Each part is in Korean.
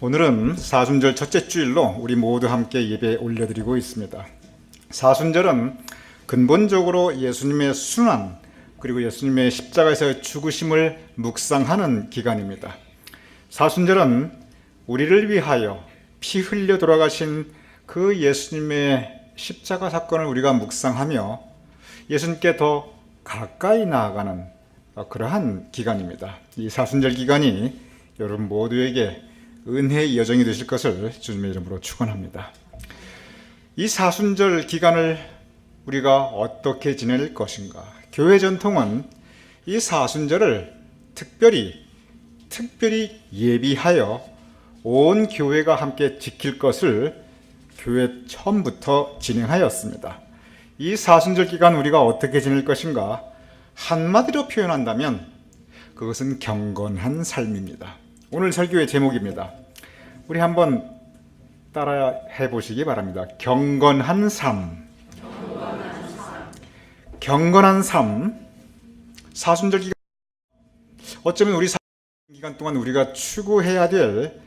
오늘은 사순절 첫째 주일로 우리 모두 함께 예배 올려드리고 있습니다. 사순절은 근본적으로 예수님의 순환 그리고 예수님의 십자가에서 죽으심을 묵상하는 기간입니다. 사순절은 우리를 위하여 피 흘려 돌아가신 그 예수님의 십자가 사건을 우리가 묵상하며 예수님께 더 가까이 나아가는 그러한 기간입니다. 이 사순절 기간이 여러분 모두에게 은혜의 여정이 되실 것을 주님의 이름으로 축원합니다. 이 사순절 기간을 우리가 어떻게 지낼 것인가? 교회 전통은 이 사순절을 특별히 예비하여 온 교회가 함께 지킬 것을 교회 처음부터 진행하였습니다. 이 사순절 기간 우리가 어떻게 지낼 것인가? 한마디로 표현한다면 그것은 경건한 삶입니다. 오늘 설교의 제목입니다. 우리 한번 따라 해보시기 바랍니다. 경건한 삶. 경건한 삶. 사순절 기간, 어쩌면 우리 사순절 기간 동안 우리가 추구해야 될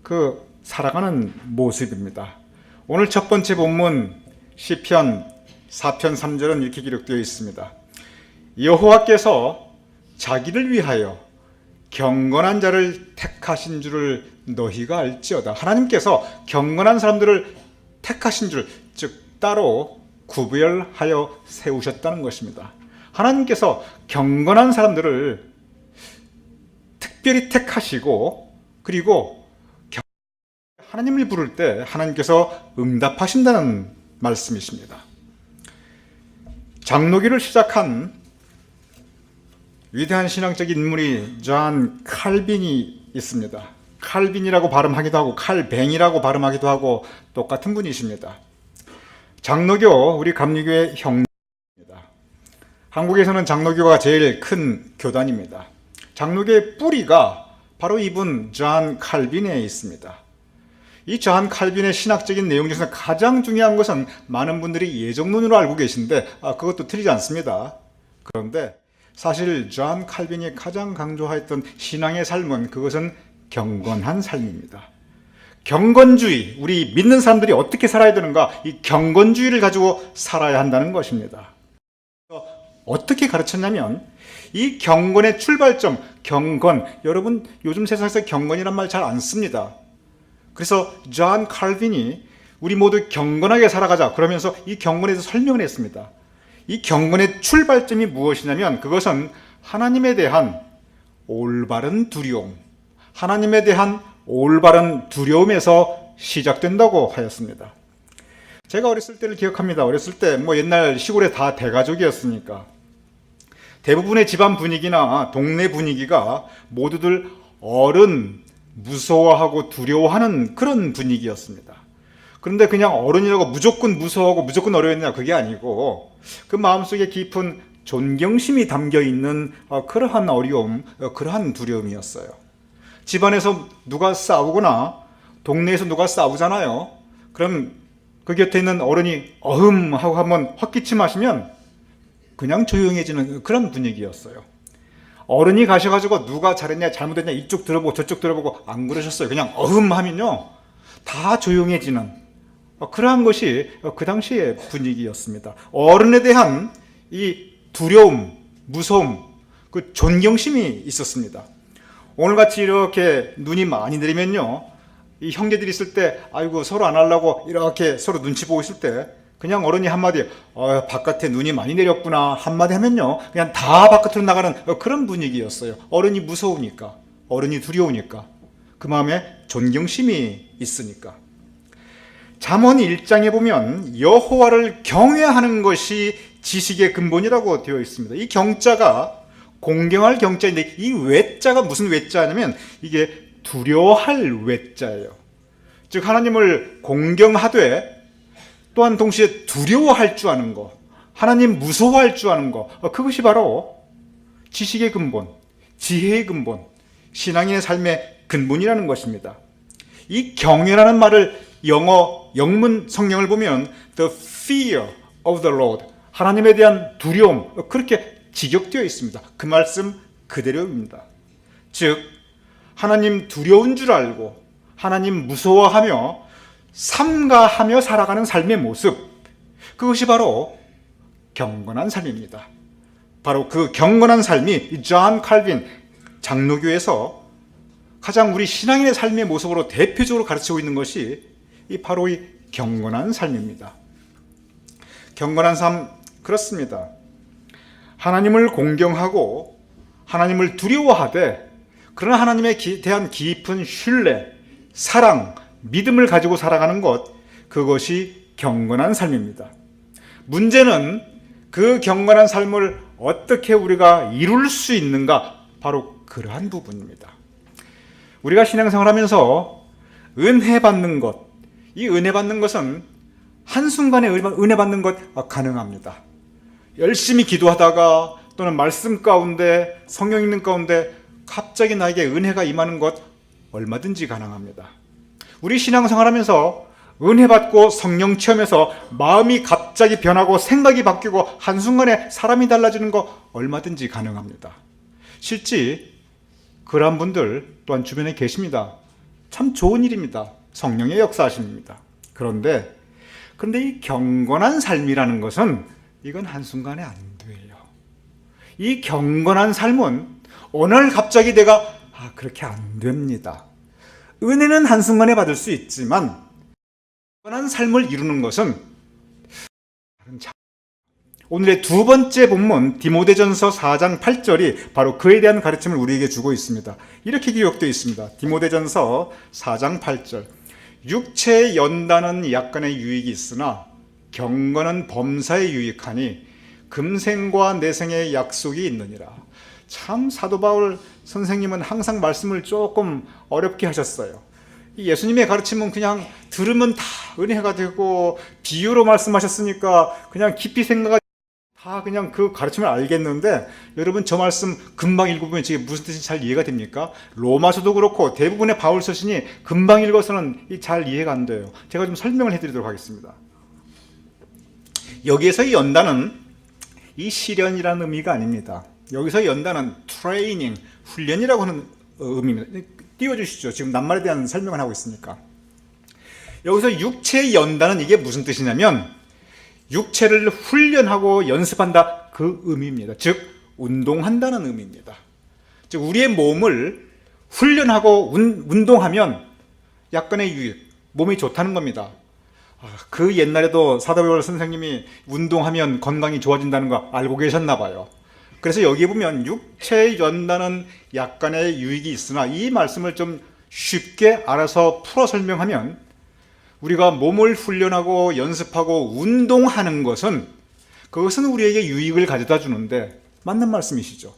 그 살아가는 모습입니다. 오늘 첫 번째 본문 시편 4편 3절은 이렇게 기록되어 있습니다. 여호와께서 자기를 위하여 경건한 자를 택하신 줄을 너희가 알지어다. 하나님께서 경건한 사람들을 택하신 줄, 즉 따로 구별하여 세우셨다는 것입니다. 하나님께서 경건한 사람들을 특별히 택하시고 그리고 하나님을 부를 때 하나님께서 응답하신다는 말씀이십니다. 장로교를 시작한 위대한 신앙적인 인물이 존 칼빈이 있습니다. 칼빈이라고 발음하기도 하고 칼뱅이라고 발음하기도 하고 똑같은 분이십니다. 장로교, 우리 감리교의 형제입니다. 한국에서는 장로교가 제일 큰 교단입니다. 장로교의 뿌리가 바로 이분 존 칼빈에 있습니다. 이 존 칼빈의 신학적인 내용 중에서 가장 중요한 것은 많은 분들이 예정론으로 알고 계신데 그것도 틀리지 않습니다. 그런데 사실 존 칼빈이 가장 강조했던 신앙의 삶은 그것은 경건한 삶입니다. 경건주의, 우리 믿는 사람들이 어떻게 살아야 되는가? 이 경건주의를 가지고 살아야 한다는 것입니다. 어떻게 가르쳤냐면 이 경건의 출발점, 경건, 여러분 요즘 세상에서 경건이란 말 잘 안 씁니다. 그래서 존 칼빈이 우리 모두 경건하게 살아가자 그러면서 이 경건에 대해서 설명을 했습니다. 이 경건의 출발점이 무엇이냐면 그것은 하나님에 대한 올바른 두려움, 하나님에 대한 올바른 두려움에서 시작된다고 하였습니다. 제가 어렸을 때를 기억합니다. 어렸을 때 옛날 시골에 다 대가족이었으니까 대부분의 집안 분위기나 동네 분위기가 모두들 어른 무서워하고 두려워하는 그런 분위기였습니다. 그런데 그냥 어른이라고 무조건 무서워하고 무조건 어려웠냐 그게 아니고 그 마음속에 깊은 존경심이 담겨있는 그러한 어려움, 그러한 두려움이었어요. 집안에서 누가 싸우거나 동네에서 누가 싸우잖아요. 그럼 그 곁에 있는 어른이 어흠 하고 한번 헛기침하시면 그냥 조용해지는 그런 분위기였어요. 어른이 가셔가지고 누가 잘했냐 잘못했냐 이쪽 들어보고 저쪽 들어보고 안 그러셨어요. 그냥 어흠 하면요 다 조용해지는 그러한 것이 그 당시의 분위기였습니다. 어른에 대한 이 두려움, 무서움, 그 존경심이 있었습니다. 오늘같이 이렇게 눈이 많이 내리면요 이 형제들이 있을 때 아이고 서로 안 하려고 이렇게 서로 눈치 보고 있을 때 그냥 어른이 한마디 바깥에 눈이 많이 내렸구나 한마디 하면요 그냥 다 바깥으로 나가는 그런 분위기였어요. 어른이 무서우니까, 어른이 두려우니까, 그 마음에 존경심이 있으니까. 잠언 1장에 보면 여호와를 경외하는 것이 지식의 근본이라고 되어 있습니다. 이 경자가 공경할 경자인데 이 외자가 무슨 외자냐면 이게 두려워할 외자예요. 즉 하나님을 공경하되 또한 동시에 두려워할 줄 아는 것, 하나님 무서워할 줄 아는 것, 그것이 바로 지식의 근본, 지혜의 근본, 신앙인의 삶의 근본이라는 것입니다. 이 경외라는 말을 영어 영문 성경을 보면 the fear of the Lord, 하나님에 대한 두려움, 그렇게 직역되어 있습니다. 그 말씀 그대로입니다. 즉 하나님 두려운 줄 알고 하나님 무서워하며 삼가하며 살아가는 삶의 모습, 그것이 바로 경건한 삶입니다. 바로 그 경건한 삶이 존 칼빈 장로교에서 가장 우리 신앙인의 삶의 모습으로 대표적으로 가르치고 있는 것이 바로 이 경건한 삶입니다. 경건한 삶, 그렇습니다. 하나님을 공경하고 하나님을 두려워하되 그러나 하나님에 대한 깊은 신뢰, 사랑, 믿음을 가지고 살아가는 것, 그것이 경건한 삶입니다. 문제는 그 경건한 삶을 어떻게 우리가 이룰 수 있는가, 바로 그러한 부분입니다. 우리가 신앙생활하면서 은혜 받는 것, 이 은혜 받는 것은 한순간에 은혜 받는 것 가능합니다. 열심히 기도하다가 또는 말씀 가운데, 성경 읽는 가운데 갑자기 나에게 은혜가 임하는 것 얼마든지 가능합니다. 우리 신앙생활하면서 은혜 받고 성령 체험해서 마음이 갑자기 변하고 생각이 바뀌고 한순간에 사람이 달라지는 거 얼마든지 가능합니다. 실제 그러한 분들 또한 주변에 계십니다. 참 좋은 일입니다. 성령의 역사하심입니다. 그런데 이 경건한 삶이라는 것은 이건 한순간에 안 돼요. 이 경건한 삶은 어느 날 갑자기 내가 그렇게 안 됩니다. 은혜는 한순간에 받을 수 있지만 경건한 삶을 이루는 것은 오늘의 두 번째 본문 디모데전서 4장 8절이 바로 그에 대한 가르침을 우리에게 주고 있습니다. 이렇게 기록되어 있습니다. 디모데전서 4장 8절, 육체의 연단은 약간의 유익이 있으나 경건은 범사에 유익하니 금생과 내생의 약속이 있느니라. 참 사도 바울 선생님은 항상 말씀을 조금 어렵게 하셨어요. 예수님의 가르침은 그냥 들으면 다 은혜가 되고 비유로 말씀하셨으니까 그냥 깊이 생각하지 다 그냥 그 가르침을 알겠는데, 여러분 저 말씀 금방 읽어보면 이게 무슨 뜻인지 잘 이해가 됩니까? 로마서도 그렇고 대부분의 바울 서신이 금방 읽어서는 잘 이해가 안 돼요. 제가 좀 설명을 해드리도록 하겠습니다. 여기에서 이 연단은 이 시련이라는 의미가 아닙니다. 여기서 연단은 트레이닝, 훈련이라고 하는 의미입니다. 띄워주시죠. 지금 낱말에 대한 설명을 하고 있으니까. 여기서 육체의 연단은 이게 무슨 뜻이냐면 육체를 훈련하고 연습한다, 그 의미입니다. 즉 운동한다는 의미입니다. 즉 우리의 몸을 훈련하고 운동하면 약간의 유익, 몸이 좋다는 겁니다. 그 옛날에도 사도 바울 선생님이 운동하면 건강이 좋아진다는 거 알고 계셨나 봐요. 그래서 여기 보면 육체의 연단은 약간의 유익이 있으나, 이 말씀을 좀 쉽게 알아서 풀어 설명하면 우리가 몸을 훈련하고 연습하고 운동하는 것은 그것은 우리에게 유익을 가져다 주는데 맞는 말씀이시죠.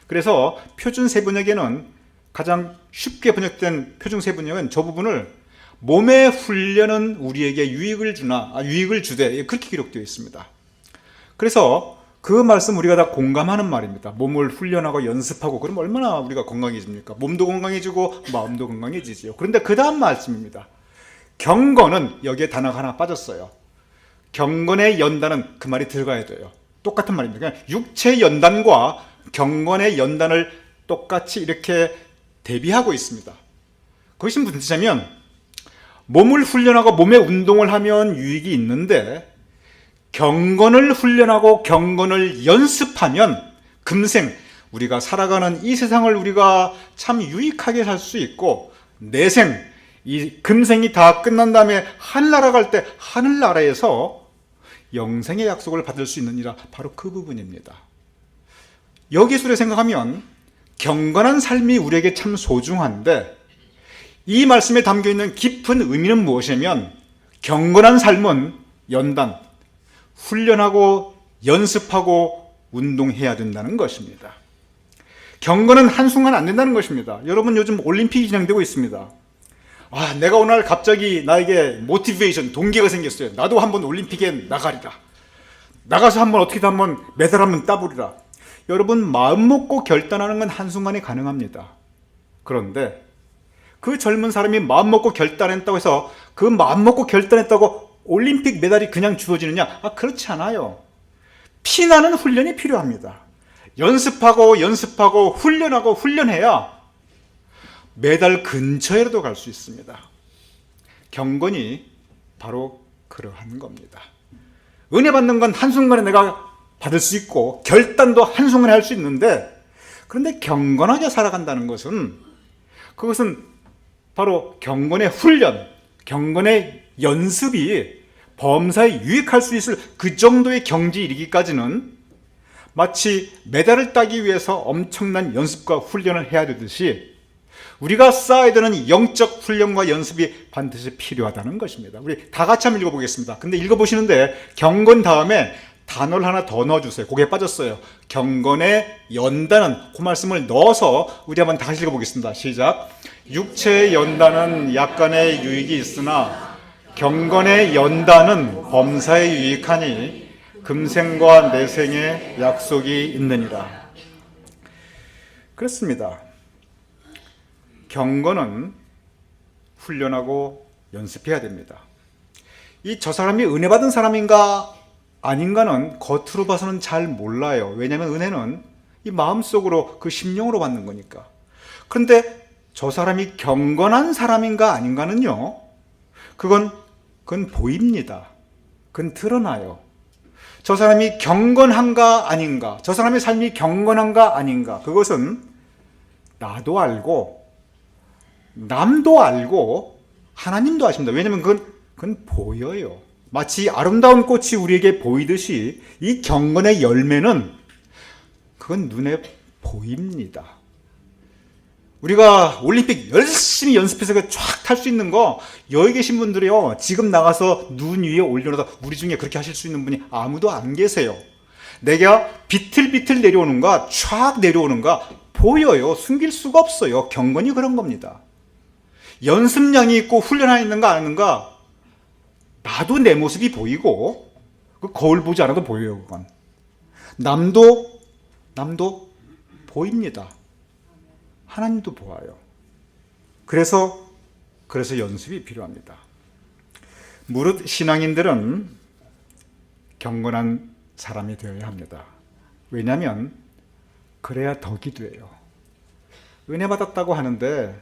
그래서 표준 세번역에는 가장 쉽게 번역된 표준 세번역은 저 부분을 몸의 훈련은 우리에게 유익을 주되 그렇게 기록되어 있습니다. 그래서 그 말씀 우리가 다 공감하는 말입니다. 몸을 훈련하고 연습하고 그러면 얼마나 우리가 건강해집니까? 몸도 건강해지고 마음도 건강해지지요. 그런데 그 다음 말씀입니다. 경건은, 여기에 단어가 하나 빠졌어요. 경건의 연단은, 그 말이 들어가야 돼요. 똑같은 말입니다. 그냥 육체의 연단과 경건의 연단을 똑같이 이렇게 대비하고 있습니다. 그것이 무슨 뜻이냐면 몸을 훈련하고 몸의 운동을 하면 유익이 있는데 경건을 훈련하고 경건을 연습하면 금생 우리가 살아가는 이 세상을 우리가 참 유익하게 살 수 있고, 내생, 이 금생이 다 끝난 다음에 하늘나라 갈 때 하늘나라에서 영생의 약속을 받을 수 있느니라, 바로 그 부분입니다. 여기서 생각하면 경건한 삶이 우리에게 참 소중한데, 이 말씀에 담겨있는 깊은 의미는 무엇이냐면 경건한 삶은 연단, 훈련하고 연습하고 운동해야 된다는 것입니다. 경건은 한순간 안 된다는 것입니다. 여러분 요즘 올림픽이 진행되고 있습니다. 내가 오늘 갑자기 나에게 모티베이션, 동기가 생겼어요. 나도 한번 올림픽에 나가리라. 나가서 한번 어떻게든 한번 메달 한번 따보리라. 여러분 마음 먹고 결단하는 건 한순간에 가능합니다. 그런데 그 젊은 사람이 마음 먹고 결단했다고 해서 그 마음 먹고 결단했다고 올림픽 메달이 그냥 주어지느냐? 그렇지 않아요. 피나는 훈련이 필요합니다. 연습하고 훈련하고 훈련해야 메달 근처에라도 갈 수 있습니다. 경건이 바로 그러한 겁니다. 은혜 받는 건 한순간에 내가 받을 수 있고 결단도 한순간에 할 수 있는데, 그런데 경건하게 살아간다는 것은, 그것은 바로 경건의 훈련, 경건의 연습이 범사에 유익할 수 있을 그 정도의 경지에 이르기까지는 마치 메달을 따기 위해서 엄청난 연습과 훈련을 해야 되듯이 우리가 쌓아야 되는 영적 훈련과 연습이 반드시 필요하다는 것입니다. 우리 다 같이 한번 읽어보겠습니다. 근데 읽어보시는데 경건 다음에 단어를 하나 더 넣어주세요. 거기에 빠졌어요. 경건의 연단은, 그 말씀을 넣어서 우리 한번 다시 읽어보겠습니다. 시작. 육체의 연단은 약간의 유익이 있으나 경건의 연단은 범사에 유익하니 금생과 내생에 약속이 있느니라. 그렇습니다. 경건은 훈련하고 연습해야 됩니다. 저 사람이 은혜 받은 사람인가 아닌가는 겉으로 봐서는 잘 몰라요. 왜냐하면 은혜는 이 마음속으로, 그 심령으로 받는 거니까. 그런데 저 사람이 경건한 사람인가 아닌가는요, 그건 보입니다. 그건 드러나요. 저 사람이 경건한가 아닌가, 저 사람의 삶이 경건한가 아닌가, 그것은 나도 알고 남도 알고 하나님도 아십니다. 왜냐하면 그건 보여요. 마치 아름다운 꽃이 우리에게 보이듯이 이 경건의 열매는 그건 눈에 보입니다. 우리가 올림픽 열심히 연습해서 쫙 탈 수 있는 거, 여기 계신 분들이요, 지금 나가서 눈 위에 올려놔서 우리 중에 그렇게 하실 수 있는 분이 아무도 안 계세요. 내가 비틀비틀 내려오는가 쫙 내려오는가 보여요. 숨길 수가 없어요. 경건이 그런 겁니다. 연습량이 있고 훈련하고 있는가 안 하는가, 나도 내 모습이 보이고 그 거울 보지 않아도 보여요. 그건 남도 보입니다. 하나님도 보아요. 그래서 연습이 필요합니다. 무릇 신앙인들은 경건한 사람이 되어야 합니다. 왜냐하면 그래야 덕이 돼요. 은혜 받았다고 하는데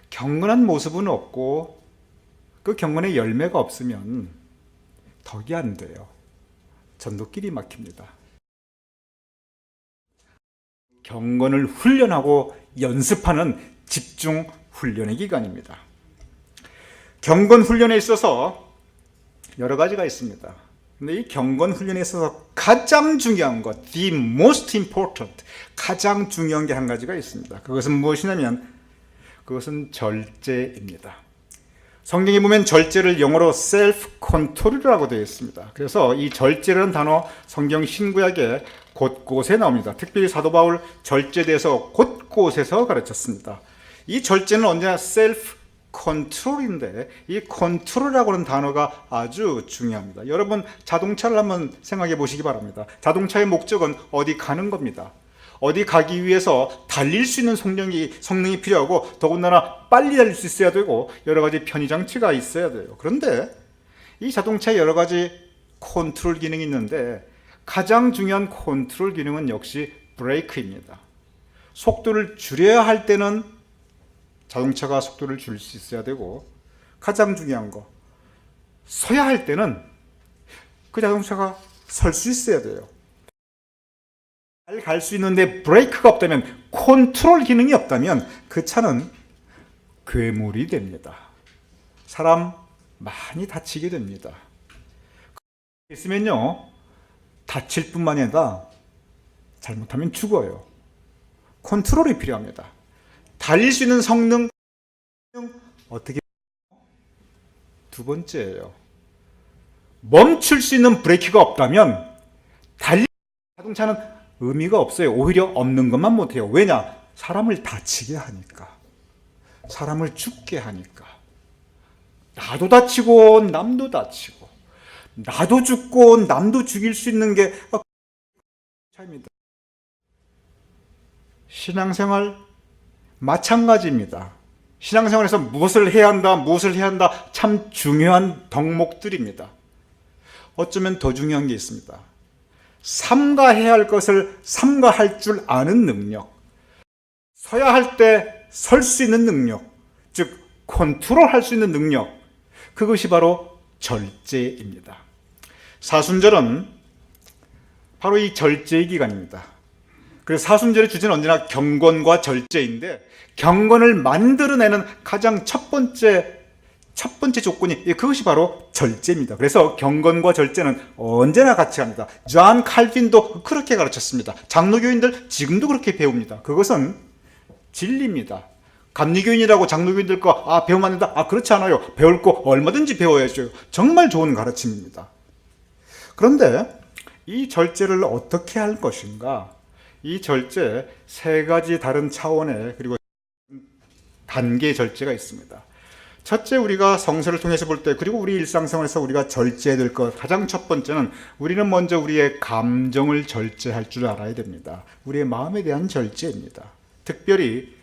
경건한 모습은 없고 그 경건의 열매가 없으면 덕이 안 돼요. 전도길이 막힙니다. 경건을 훈련하고 연습하는 집중 훈련의 기간입니다. 경건 훈련에 있어서 여러 가지가 있습니다. 근데 이 경건 훈련에 있어서 가장 중요한 것, the most important, 가장 중요한 게 한 가지가 있습니다. 그것은 무엇이냐면 그것은 절제입니다. 성경에 보면 절제를 영어로 self-control이라고 되어 있습니다. 그래서 이 절제라는 단어 성경 신구약에 곳곳에 나옵니다. 특별히 사도 바울 절제에 대해서 곳곳에서 가르쳤습니다. 이 절제는 언제나 self-control인데 이 control이라고 하는 단어가 아주 중요합니다. 여러분 자동차를 한번 생각해 보시기 바랍니다. 자동차의 목적은 어디 가는 겁니다. 어디 가기 위해서 달릴 수 있는 성능이 필요하고 더군다나 빨리 달릴 수 있어야 되고 여러 가지 편의장치가 있어야 돼요. 그런데 이 자동차에 여러 가지 컨트롤 기능이 있는데 가장 중요한 컨트롤 기능은 역시 브레이크입니다. 속도를 줄여야 할 때는 자동차가 속도를 줄일 수 있어야 되고 가장 중요한 거, 서야 할 때는 그 자동차가 설 수 있어야 돼요. 잘 갈 수 있는데 브레이크가 없다면, 컨트롤 기능이 없다면 그 차는 괴물이 됩니다. 사람 많이 다치게 됩니다. 있으면요, 다칠 뿐만이 아니라 잘못하면 죽어요. 컨트롤이 필요합니다. 달릴 수 있는 성능, 어떻게 두 번째예요. 멈출 수 있는 브레이크가 없다면 자동차는 의미가 없어요. 오히려 없는 것만 못해요. 왜냐? 사람을 다치게 하니까. 사람을 죽게 하니까. 나도 다치고 남도 다치고 나도 죽고 남도 죽일 수 있는 게 차입니다. 신앙생활 마찬가지입니다. 신앙생활에서 무엇을 해야 한다 참 중요한 덕목들입니다. 어쩌면 더 중요한 게 있습니다. 삼가해야 할 것을 삼가할 줄 아는 능력, 서야 할 때 설 수 있는 능력, 즉 컨트롤할 수 있는 능력, 그것이 바로 절제입니다. 사순절은 바로 이 절제의 기간입니다. 그래서 사순절의 주제는 언제나 경건과 절제인데, 경건을 만들어내는 가장 첫 번째 조건이 그것이 바로 절제입니다. 그래서 경건과 절제는 언제나 같이 갑니다. 존 칼빈도 그렇게 가르쳤습니다. 장로교인들 지금도 그렇게 배웁니다. 그것은 진리입니다. 감리교인이라고 장로교인들과 배우면 안 된다? 그렇지 않아요. 배울 거 얼마든지 배워야죠. 정말 좋은 가르침입니다. 그런데 이 절제를 어떻게 할 것인가? 이 절제 세 가지 다른 차원의 그리고 단계의 절제가 있습니다. 첫째, 우리가 성서를 통해서 볼 때, 그리고 우리 일상생활에서 우리가 절제해야 될 것, 가장 첫 번째는 우리는 먼저 우리의 감정을 절제할 줄 알아야 됩니다. 우리의 마음에 대한 절제입니다. 특별히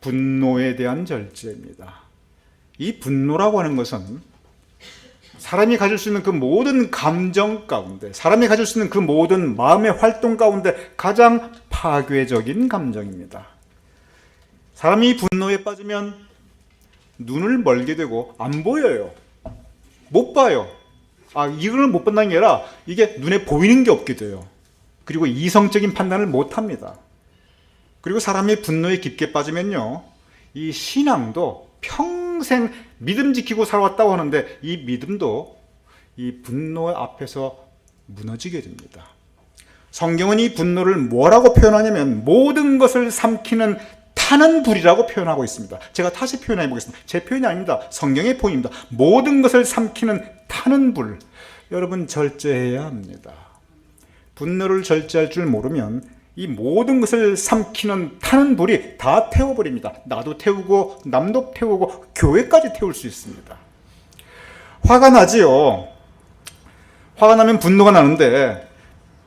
분노에 대한 절제입니다. 이 분노라고 하는 것은 사람이 가질 수 있는 그 모든 감정 가운데, 사람이 가질 수 있는 그 모든 마음의 활동 가운데 가장 파괴적인 감정입니다. 사람이 분노에 빠지면 눈을 멀게 되고 안 보여요. 못 봐요. 이걸 못 본다는 게 아니라 이게 눈에 보이는 게 없게 돼요. 그리고 이성적인 판단을 못 합니다. 그리고 사람이 분노에 깊게 빠지면요, 이 신앙도 평생 믿음 지키고 살아왔다고 하는데 이 믿음도 이 분노 앞에서 무너지게 됩니다. 성경은 이 분노를 뭐라고 표현하냐면 모든 것을 삼키는 타는 불이라고 표현하고 있습니다. 제가 다시 표현해 보겠습니다. 제 표현이 아닙니다. 성경의 표현입니다. 모든 것을 삼키는 타는 불. 여러분, 절제해야 합니다. 분노를 절제할 줄 모르면 이 모든 것을 삼키는 타는 불이 다 태워버립니다. 나도 태우고 남도 태우고 교회까지 태울 수 있습니다. 화가 나지요. 화가 나면 분노가 나는데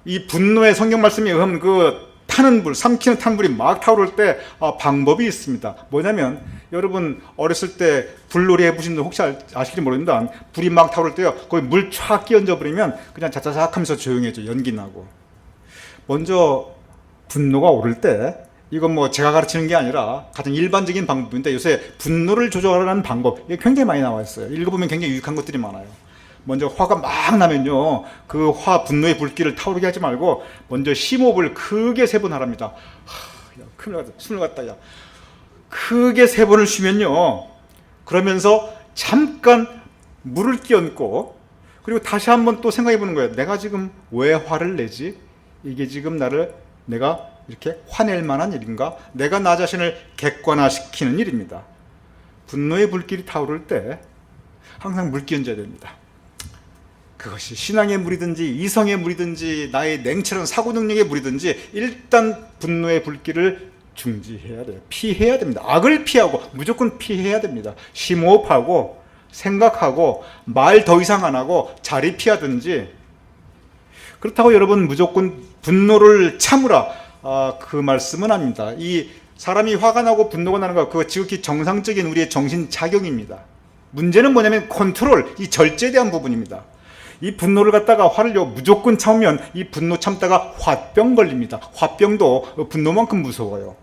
이 분노의 성경 말씀에 의하면 그 타는 불, 삼키는 타는 불이 막 타오를 때 방법이 있습니다. 뭐냐면, 여러분 어렸을 때 불놀이 해보신 분 혹시 아실지 모르겠는데, 불이 막 타오를 때요, 거기 물 촥 끼얹어 버리면 그냥 자자작 하면서 조용해져. 연기 나고. 먼저 분노가 오를 때, 이건 뭐 제가 가르치는 게 아니라 가장 일반적인 방법인데, 요새 분노를 조절하는 방법, 이게 굉장히 많이 나와 있어요. 읽어보면 굉장히 유익한 것들이 많아요. 먼저 화가 막 나면요, 그 분노의 불길을 타오르게 하지 말고 먼저 심호흡을 크게 3번 하랍니다. 야, 큰일 났다. 숨을 갔다. 야, 크게 3번을 쉬면요, 그러면서 잠깐 물을 끼얹고, 그리고 다시 한번 또 생각해 보는 거예요. 내가 지금 왜 화를 내지? 이게 지금 내가 이렇게 화낼 만한 일인가? 내가 나 자신을 객관화시키는 일입니다. 분노의 불길이 타오를 때 항상 물 끼얹어야 됩니다. 그것이 신앙의 물이든지 이성의 물이든지 나의 냉철한 사고 능력의 물이든지 일단 분노의 불길을 중지해야 돼요. 피해야 됩니다. 악을 피하고 무조건 피해야 됩니다. 심호흡하고 생각하고 말 더 이상 안 하고 자리 피하든지. 그렇다고 여러분 무조건 분노를 참으라, 그 말씀은 아닙니다. 이 사람이 화가 나고 분노가 나는 거, 그거 지극히 정상적인 우리의 정신 작용입니다. 문제는 뭐냐면 컨트롤, 이 절제에 대한 부분입니다. 이 분노를 갖다가 화를 무조건 참으면 이 분노 참다가 화병 걸립니다. 화병도 분노만큼 무서워요.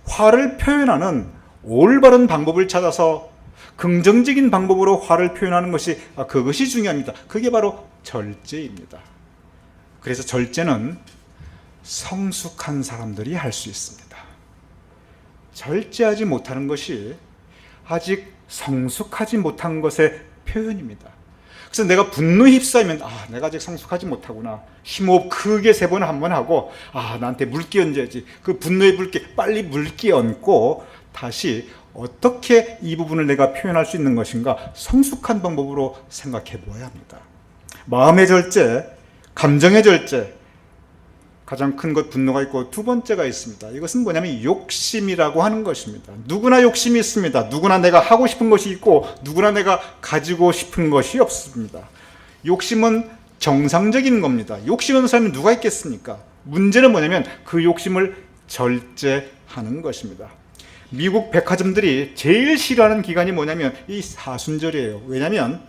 화를 표현하는 올바른 방법을 찾아서 긍정적인 방법으로 화를 표현하는 것이, 그것이 중요합니다. 그게 바로 절제입니다. 그래서 절제는 성숙한 사람들이 할 수 있습니다. 절제하지 못하는 것이 아직 성숙하지 못한 것의 표현입니다. 그래서 내가 분노에 휩싸이면 내가 아직 성숙하지 못하구나. 심호흡 크게 3번 한번 하고 나한테 물 끼얹어야지. 그 분노의 불길 빨리 물 끼얹고 다시 어떻게 이 부분을 내가 표현할 수 있는 것인가, 성숙한 방법으로 생각해 보아야 합니다. 마음의 절제, 감정의 절제, 가장 큰 것 분노가 있고, 두 번째가 있습니다. 이것은 뭐냐면 욕심이라고 하는 것입니다. 누구나 욕심이 있습니다. 누구나 내가 하고 싶은 것이 있고 누구나 내가 가지고 싶은 것이 없습니다. 욕심은 정상적인 겁니다. 욕심 없는 사람이 누가 있겠습니까? 문제는 뭐냐면 그 욕심을 절제하는 것입니다. 미국 백화점들이 제일 싫어하는 기간이 뭐냐면 이 사순절이에요. 왜냐하면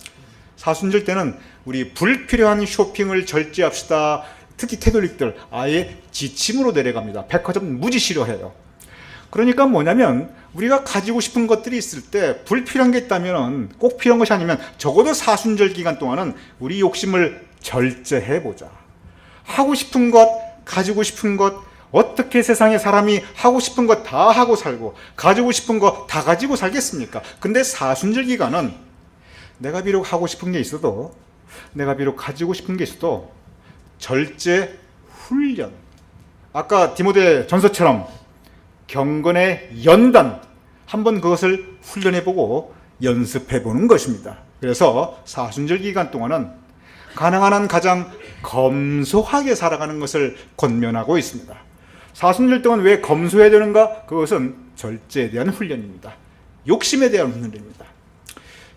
사순절 때는 우리 불필요한 쇼핑을 절제합시다. 특히 캐톨릭들 아예 지침으로 내려갑니다. 백화점 무지 싫어해요. 그러니까 뭐냐면 우리가 가지고 싶은 것들이 있을 때 불필요한 게 있다면 꼭 필요한 것이 아니면 적어도 사순절 기간 동안은 우리 욕심을 절제해보자. 하고 싶은 것, 가지고 싶은 것, 어떻게 세상에 사람이 하고 싶은 것 다 하고 살고 가지고 싶은 것 다 가지고 살겠습니까? 근데 사순절 기간은 내가 비록 하고 싶은 게 있어도, 내가 비록 가지고 싶은 게 있어도 절제 훈련, 아까 디모데 전서처럼 경건의 연단, 한번 그것을 훈련해보고 연습해보는 것입니다. 그래서 사순절 기간 동안은 가능한 한 가장 검소하게 살아가는 것을 권면하고 있습니다. 사순절 동안 왜 검소해야 되는가? 그것은 절제에 대한 훈련입니다. 욕심에 대한 훈련입니다.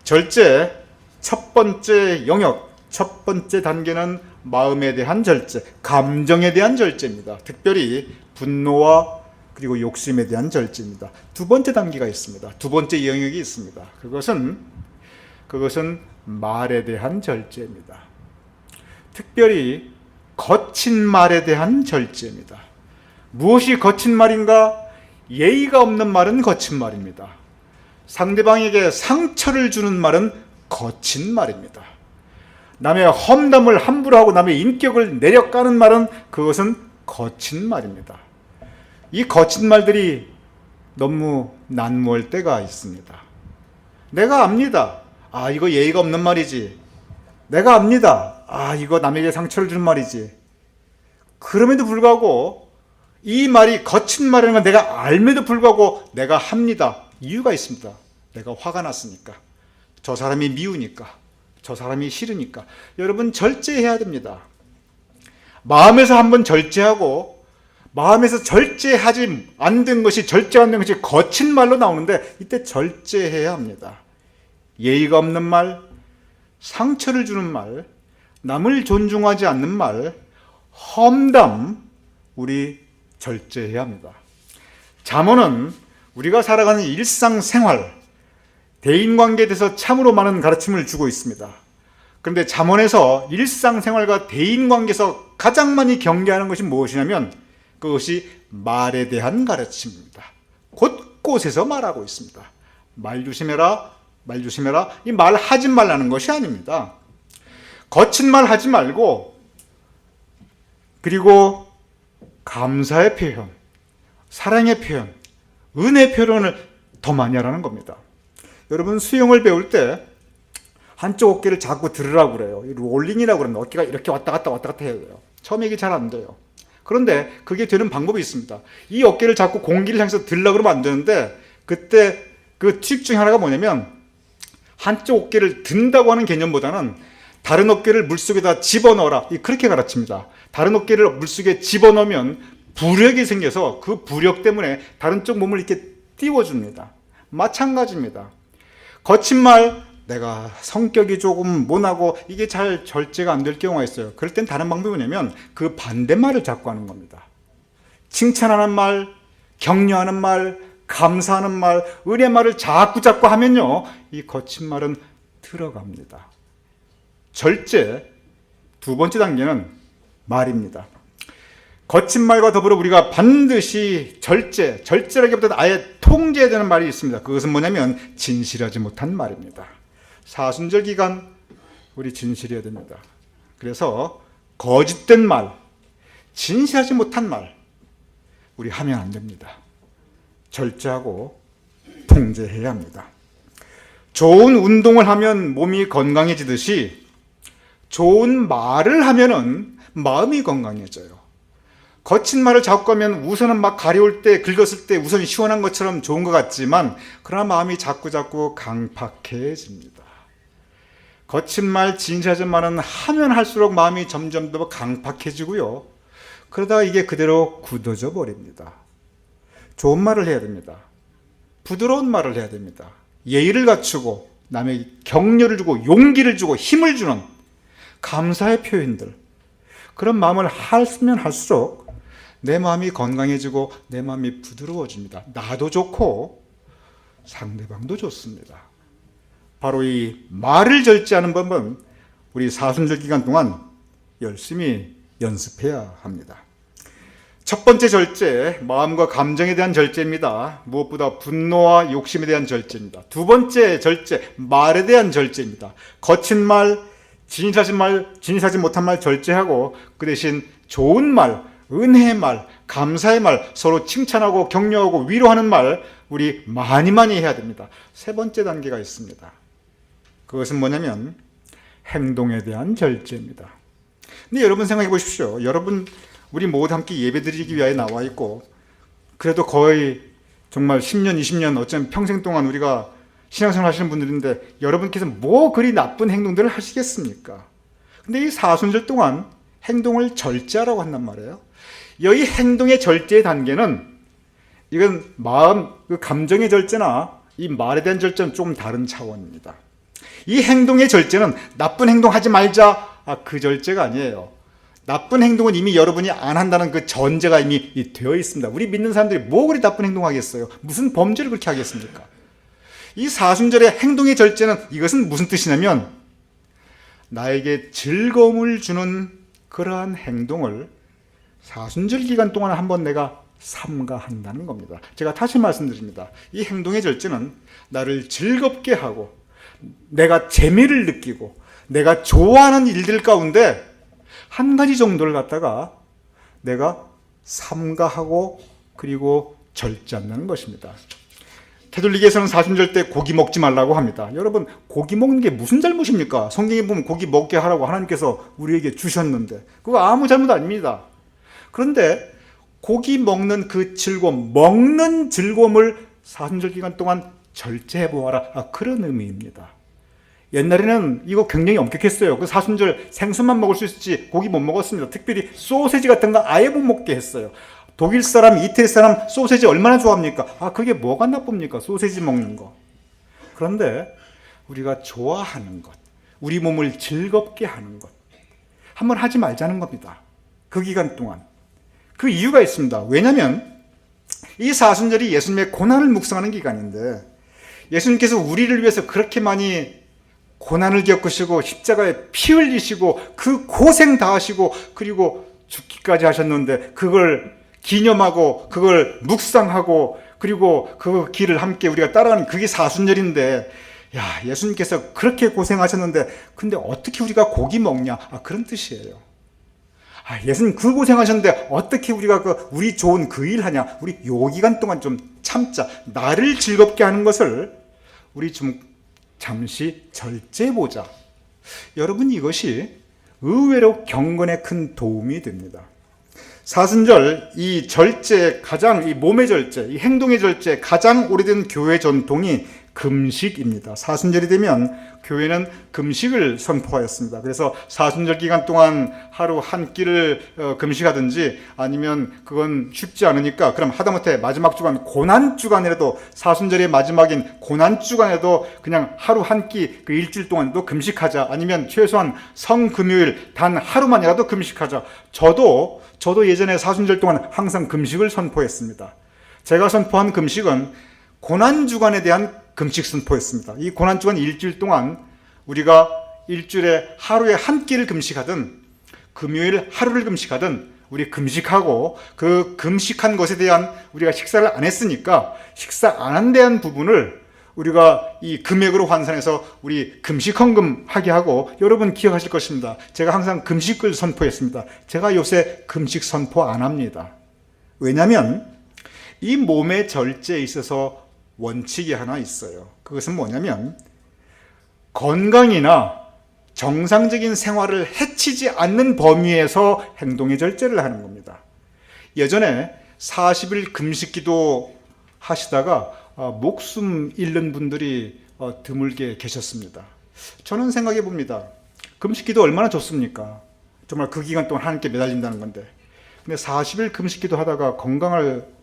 절제, 첫 번째 영역, 첫 번째 단계는 마음에 대한 절제, 감정에 대한 절제입니다. 특별히 분노와 그리고 욕심에 대한 절제입니다. 두 번째 단계가 있습니다. 두 번째 영역이 있습니다. 그것은 말에 대한 절제입니다. 특별히 거친 말에 대한 절제입니다. 무엇이 거친 말인가? 예의가 없는 말은 거친 말입니다. 상대방에게 상처를 주는 말은 거친 말입니다. 남의 험담을 함부로 하고 남의 인격을 내려까는 말은 그것은 거친 말입니다. 이 거친 말들이 너무 난무할 때가 있습니다. 내가 압니다. 아, 이거 예의가 없는 말이지. 내가 압니다. 아, 이거 남에게 상처를 주는 말이지. 그럼에도 불구하고 이 말이 거친 말이라는 걸 내가 알면도 불구하고 내가 합니다. 이유가 있습니다. 내가 화가 났으니까. 저 사람이 미우니까. 저 사람이 싫으니까. 여러분, 절제해야 됩니다. 마음에서 한번 절제하고 마음에서 절제하지 않는 것이, 절제 안 된 것이 거친 말로 나오는데 이때 절제해야 합니다. 예의가 없는 말, 상처를 주는 말, 남을 존중하지 않는 말, 험담, 우리 절제해야 합니다. 잠언은 우리가 살아가는 일상생활, 대인관계에 대해서 참으로 많은 가르침을 주고 있습니다. 그런데 잠언에서 일상생활과 대인관계에서 가장 많이 경계하는 것이 무엇이냐면 그것이 말에 대한 가르침입니다. 곳곳에서 말하고 있습니다. 말 조심해라, 말 조심해라. 이 말 하지 말라는 것이 아닙니다. 거친 말 하지 말고, 그리고 감사의 표현, 사랑의 표현, 은혜 표현을 더 많이 하라는 겁니다. 여러분, 수영을 배울 때 한쪽 어깨를 자꾸 들으라고 그래요. 롤링이라고 그러면 어깨가 이렇게 왔다 갔다 해야 돼요. 처음에 이게 잘 안 돼요. 그런데 그게 되는 방법이 있습니다. 이 어깨를 자꾸 공기를 향해서 들으려고 그러면 안 되는데, 그때 그 팁 중에 하나가 뭐냐면 한쪽 어깨를 든다고 하는 개념보다는 다른 어깨를 물속에다 집어넣어라, 그렇게 가르칩니다. 다른 어깨를 물속에 집어넣으면 부력이 생겨서 그 부력 때문에 다른 쪽 몸을 이렇게 띄워줍니다. 마찬가지입니다. 거친 말, 내가 성격이 조금 모나고 이게 잘 절제가 안 될 경우가 있어요. 그럴 땐 다른 방법이 뭐냐면 그 반대말을 자꾸 하는 겁니다. 칭찬하는 말, 격려하는 말, 감사하는 말, 은혜 말을 자꾸 하면요, 이 거친 말은 들어갑니다. 절제, 두 번째 단계는 말입니다. 거친 말과 더불어 우리가 반드시 절제라기보다 아예 통제해야 되는 말이 있습니다. 그것은 뭐냐면 진실하지 못한 말입니다. 사순절 기간 우리 진실해야 됩니다. 그래서 거짓된 말, 진실하지 못한 말 우리 하면 안 됩니다. 절제하고 통제해야 합니다. 좋은 운동을 하면 몸이 건강해지듯이 좋은 말을 하면은 마음이 건강해져요. 거친 말을 자꾸 하면 우선은 막 가려울 때, 긁었을 때 우선이 시원한 것처럼 좋은 것 같지만 그러나 마음이 자꾸 강팍해집니다. 거친 말, 진실하지 말은 하면 할수록 마음이 점점 더 강팍해지고요. 그러다가 이게 그대로 굳어져 버립니다. 좋은 말을 해야 됩니다. 부드러운 말을 해야 됩니다. 예의를 갖추고 남에게 격려를 주고 용기를 주고 힘을 주는 감사의 표현들, 그런 마음을 하면 할수록 내 마음이 건강해지고 내 마음이 부드러워집니다. 나도 좋고 상대방도 좋습니다. 바로 이 말을 절제하는 법은 우리 사순절 기간 동안 열심히 연습해야 합니다. 첫 번째 절제, 마음과 감정에 대한 절제입니다. 무엇보다 분노와 욕심에 대한 절제입니다. 두 번째 절제, 말에 대한 절제입니다. 거친 말, 진실하지 못한 말 절제하고 그 대신 좋은 말, 은혜의 말, 감사의 말, 서로 칭찬하고 격려하고 위로하는 말 우리 많이 해야 됩니다. 세 번째 단계가 있습니다. 그것은 뭐냐면 행동에 대한 절제입니다. 근데 여러분 생각해 보십시오. 여러분 우리 모두 함께 예배드리기 위하여 나와 있고 그래도 거의 정말 10년, 20년 어쩌면 평생 동안 우리가 신앙생활 하시는 분들인데 여러분께서 뭐 그리 나쁜 행동들을 하시겠습니까? 근데 이 사순절 동안 행동을 절제하라고 한단 말이에요. 이 행동의 절제의 단계는 이건 마음, 감정의 절제나 이 말에 대한 절제는 조금 다른 차원입니다. 이 행동의 절제는 나쁜 행동 하지 말자, 그 절제가 아니에요. 나쁜 행동은 이미 여러분이 안 한다는 그 전제가 이미 되어 있습니다. 우리 믿는 사람들이 뭐 그리 나쁜 행동 하겠어요? 무슨 범죄를 그렇게 하겠습니까? 이 사순절의 행동의 절제는 이것은 무슨 뜻이냐면 나에게 즐거움을 주는 그러한 행동을 사순절 기간 동안 한번 내가 삼가한다는 겁니다. 제가 다시 말씀드립니다. 이 행동의 절제는 나를 즐겁게 하고 내가 재미를 느끼고 내가 좋아하는 일들 가운데 한 가지 정도를 갖다가 내가 삼가하고 그리고 절제한다는 것입니다. 캐톨릭에서는 사순절 때 고기 먹지 말라고 합니다. 여러분 고기 먹는 게 무슨 잘못입니까? 성경에 보면 고기 먹게 하라고 하나님께서 우리에게 주셨는데 그거 아무 잘못 아닙니다. 그런데 고기 먹는 그 즐거움, 먹는 즐거움을 사순절 기간 동안 절제해 보아라. 그런 의미입니다. 옛날에는 이거 굉장히 엄격했어요. 그 사순절 생선만 먹을 수 있었지 고기 못 먹었습니다. 특별히 소세지 같은 거 아예 못 먹게 했어요. 독일 사람, 이태리 사람 소세지 얼마나 좋아합니까? 그게 뭐가 나쁩니까? 소세지 먹는 거. 그런데 우리가 좋아하는 것, 우리 몸을 즐겁게 하는 것 한번 하지 말자는 겁니다. 그 기간 동안. 그 이유가 있습니다. 왜냐하면 이 사순절이 예수님의 고난을 묵상하는 기간인데 예수님께서 우리를 위해서 그렇게 많이 고난을 겪으시고 십자가에 피 흘리시고 그 고생 다 하시고 그리고 죽기까지 하셨는데 그걸 기념하고 그걸 묵상하고 그리고 그 길을 함께 우리가 따라가는 그게 사순절인데 예수님께서 그렇게 고생하셨는데 근데 어떻게 우리가 고기 먹냐? 그런 뜻이에요. 예수님 그 고생하셨는데 어떻게 우리가 우리 좋은 그 일 하냐? 우리 요 기간 동안 좀 참자. 나를 즐겁게 하는 것을 우리 좀 잠시 절제해보자. 여러분 이것이 의외로 경건에 큰 도움이 됩니다. 사순절 이 절제 가장 이 몸의 절제, 이 행동의 절제 가장 오래된 교회 전통이 금식입니다. 사순절이 되면 교회는 금식을 선포하였습니다. 그래서 사순절 기간 동안 하루 한 끼를 금식하든지 아니면 그건 쉽지 않으니까 그럼 하다못해 마지막 주간 고난주간이라도 사순절의 마지막인 고난주간에도 그냥 하루 한 끼 그 일주일 동안도 금식하자. 아니면 최소한 성금요일 단 하루만이라도 금식하자. 저도 예전에 사순절 동안 항상 금식을 선포했습니다. 제가 선포한 금식은 고난주간에 대한 금식 선포했습니다. 이 고난주간 일주일 동안 우리가 일주일에 하루에 한 끼를 금식하든 금요일 하루를 금식하든 우리 금식하고 그 금식한 것에 대한 우리가 식사를 안 했으니까 식사 안 한 대한 부분을 우리가 이 금액으로 환산해서 우리 금식 헌금 하게 하고 여러분 기억하실 것입니다. 제가 항상 금식을 선포했습니다. 제가 요새 금식 선포 안 합니다. 왜냐하면 이 몸의 절제에 있어서 원칙이 하나 있어요. 그것은 뭐냐면 건강이나 정상적인 생활을 해치지 않는 범위에서 행동의 절제를 하는 겁니다. 예전에 40일 금식기도 하시다가 목숨 잃는 분들이 드물게 계셨습니다. 저는 생각해 봅니다. 금식기도 얼마나 좋습니까? 정말 그 기간 동안 하나님께 매달린다는 건데 근데 40일 금식기도 하다가 건강을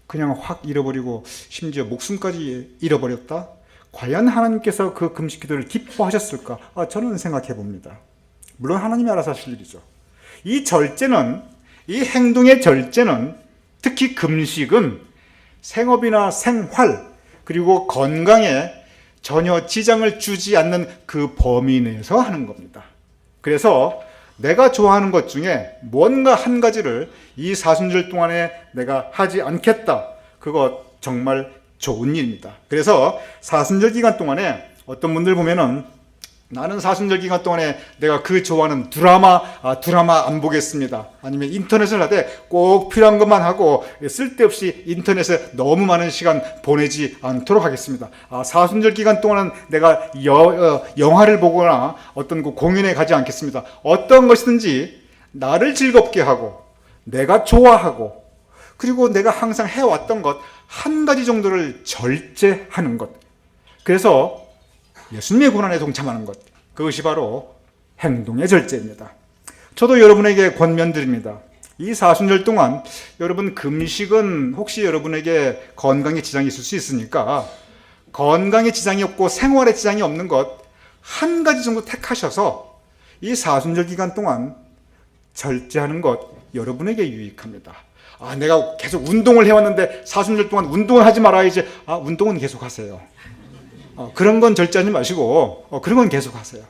그냥 확 잃어버리고 심지어 목숨까지 잃어버렸다? 과연 하나님께서 그 금식기도를 기뻐하셨을까? 저는 생각해 봅니다. 물론 하나님이 알아서 하실 일이죠. 이 절제는, 이 행동의 절제는 특히 금식은 생업이나 생활 그리고 건강에 전혀 지장을 주지 않는 그 범위 내에서 하는 겁니다. 그래서 내가 좋아하는 것 중에 뭔가 한 가지를 이 사순절 동안에 내가 하지 않겠다. 그거 정말 좋은 일입니다. 그래서 사순절 기간 동안에 어떤 분들 보면은 나는 사순절 기간 동안에 내가 그 좋아하는 드라마 안 보겠습니다. 아니면 인터넷을 하되 꼭 필요한 것만 하고 쓸데없이 인터넷에 너무 많은 시간 보내지 않도록 하겠습니다. 사순절 기간 동안은 내가 영화를 보거나 어떤 그 공연에 가지 않겠습니다. 어떤 것이든지 나를 즐겁게 하고 내가 좋아하고 그리고 내가 항상 해왔던 것 한 가지 정도를 절제하는 것. 그래서 예수님의 고난에 동참하는 것. 그것이 바로 행동의 절제입니다. 저도 여러분에게 권면드립니다. 이 사순절 동안 여러분 금식은 혹시 여러분에게 건강에 지장이 있을 수 있으니까 건강에 지장이 없고 생활에 지장이 없는 것 한 가지 정도 택하셔서 이 사순절 기간 동안 절제하는 것 여러분에게 유익합니다. 내가 계속 운동을 해왔는데 사순절 동안 운동을 하지 말아야지. 운동은 계속 하세요. 그런 건 절제하지 마시고 그런 건 계속 하세요.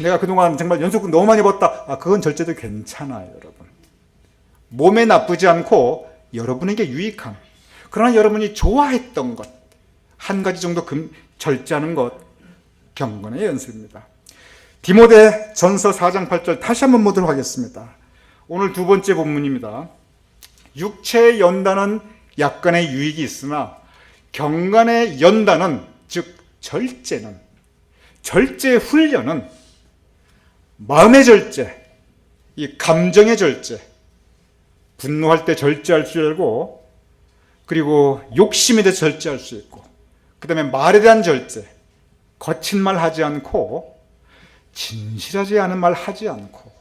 내가 그동안 정말 연속극 너무 많이 봤다. 그건 절제도 괜찮아요, 여러분. 몸에 나쁘지 않고 여러분에게 유익한, 그러나 여러분이 좋아했던 것 한 가지 정도 절제하는 것 경건의 연습입니다. 디모데 전서 4장 8절 다시 한번 보도록 하겠습니다. 오늘 두 번째 본문입니다. 육체의 연단은 약간의 유익이 있으나 경건의 연단은 즉 절제 훈련은 마음의 절제, 이 감정의 절제, 분노할 때 절제할 줄 알고 그리고 욕심에 대해 절제할 수 있고 그 다음에 말에 대한 절제, 거친 말 하지 않고 진실하지 않은 말 하지 않고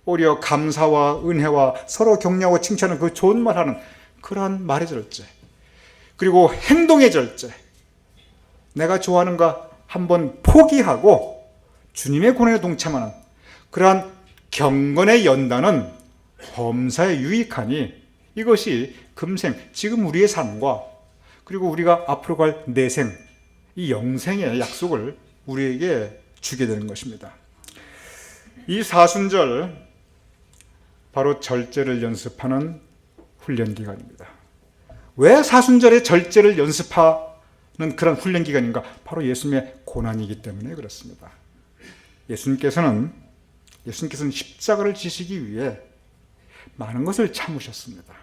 오히려 감사와 은혜와 서로 격려하고 칭찬하는 그 좋은 말 하는 그러한 말의 절제, 그리고 행동의 절제, 내가 좋아하는 거 한번 포기하고 주님의 고난에 동참하는 그러한 경건의 연단은 범사에 유익하니 이것이 금생 지금 우리의 삶과 그리고 우리가 앞으로 갈 내생, 이 영생의 약속을 우리에게 주게 되는 것입니다. 이 사순절 바로 절제를 연습하는 훈련 기간입니다. 왜 사순절에 절제를 연습하는 그런 훈련 기간인가? 바로 예수님의 고난이기 때문에 그렇습니다. 예수님께서는 십자가를 지시기 위해 많은 것을 참으셨습니다.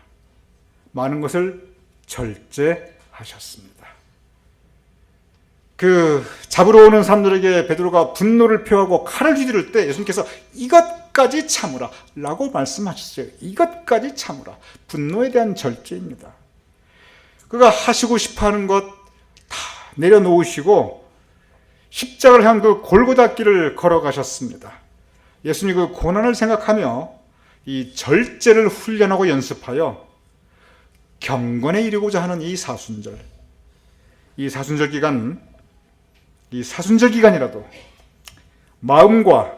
많은 것을 절제하셨습니다. 그 잡으러 오는 사람들에게 베드로가 분노를 표하고 칼을 휘두를 때 예수님께서 이것까지 참으라 라고 말씀하셨어요. 이것까지 참으라. 분노에 대한 절제입니다. 그가 하시고 싶어하는 것 다 내려놓으시고 십자가를 향한 그 골고다 길을 걸어가셨습니다. 예수님이 그 고난을 생각하며 이 절제를 훈련하고 연습하여 경건에 이르고자 하는 이 사순절 기간이라도 마음과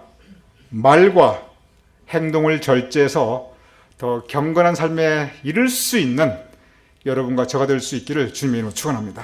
말과 행동을 절제해서 더 경건한 삶에 이를 수 있는 여러분과 저가 될 수 있기를 주님의 이름으로 축원합니다.